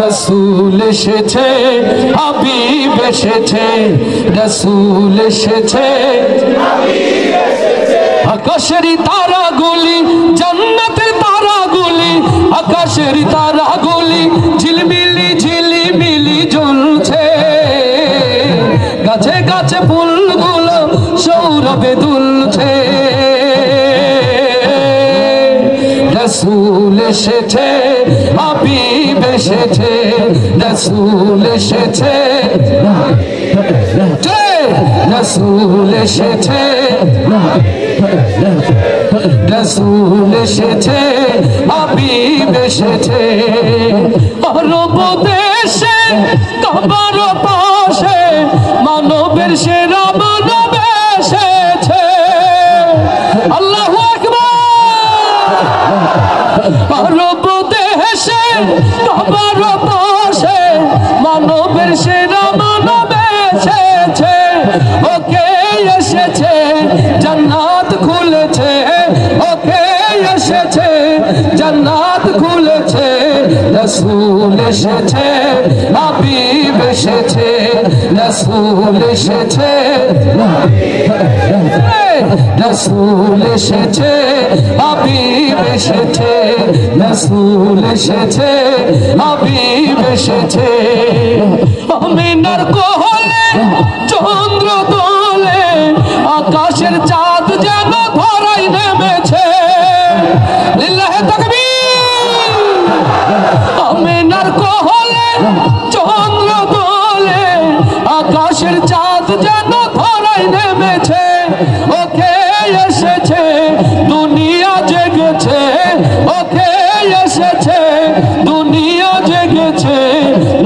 রসুল এসেছে, হাবিব এসেছে, রসুল এসেছে, আকাশের তারাগুলি, জান্নাতের তারাগুলি, আকাশের তারাগুলি ঝিলমিলি ঝিলিমিলি জ্বলছে, গাছে গাছে ফুলগুলো সৌরভে দুলছে। রসুল এসেছে, হাবিব এসেছে, রসুল এসেছে, রসুল এসেছে, রসুল এসেছে, হাবিব এসেছে। আরব দেশে কাবার পাশে মানবের সেরা মানব এসেছে। আল্লাহু আকবার। আরব দেশে কাবার পাশে মানবের সেরা মানব এসেছে। ওকে এসেছে, জান্নাত খুলেছে, ওকে এসেছে, জান্নাত খুলেছে। রসুল এসেছে, হাবিব এসেছে, রসুল এসেছে, রসুল এসেছে, হাবিব এসেছে, রসুল এসেছে, হাবিব এসেছে। আমিনার কোলে চন্দ্র দোলে, আকাশের চাঁদ যেন ধরাই নেমেছে। লিল্লাহে তাকবীর। আমিনার কোলে চন্দ্র দোলে, আকাশের চাঁদ যেন ধরাই নেমেছে। ওকে এসেছে, দুনিয়া জেগেছে, ওকে এসেছে, দুনিয়া জেগেছে।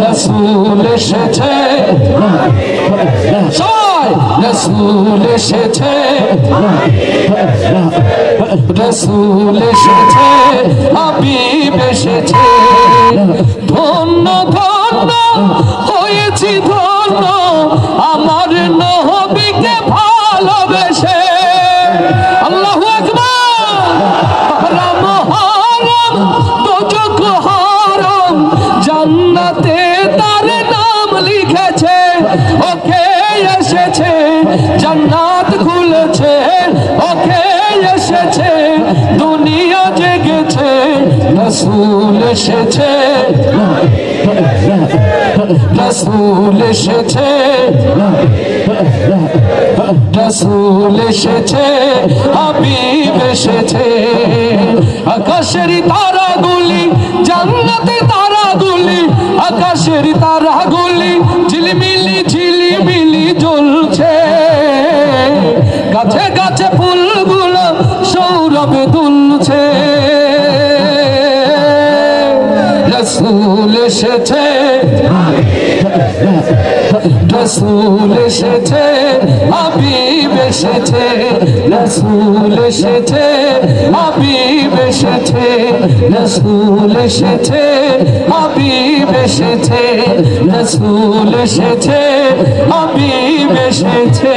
রসুল এসেছে, রসুল এসেছে, রসুল এসেছে, হাবিব এসেছে। ধন্য ধন্য হয়েছি ধন্য, আমার নবীকে ভালোবেসে। আল্লাহু আকবার। হারাম হারাম দোজখ হারাম, জান্নাতে তার নাম লিখেছে। ওকে এসেছে, জান্নাত খুলেছে, ওকে এসেছে, দুনিয়া জেগেছে। রসুল এসেছে, রসুল এসেছে, রসুল এসেছে, হাবিব এসেছে। আকাশের তারাগুলি, জান্নাতের তারাগুলি, আকাশের তারাগুলি ঝিলমিলি ঝিলিমিলি জ্বলছে, গাছে গাছে ফুলগুলো সৌরভে দুলছে। রসুল এসেছে, রসুল এসেছে, হাবিব এসেছে, রসুল এসেছে, হাবিব এসেছে, রসুল এসেছে, হাবিব এসেছে, রসুল এসেছে, হাবিব এসেছে।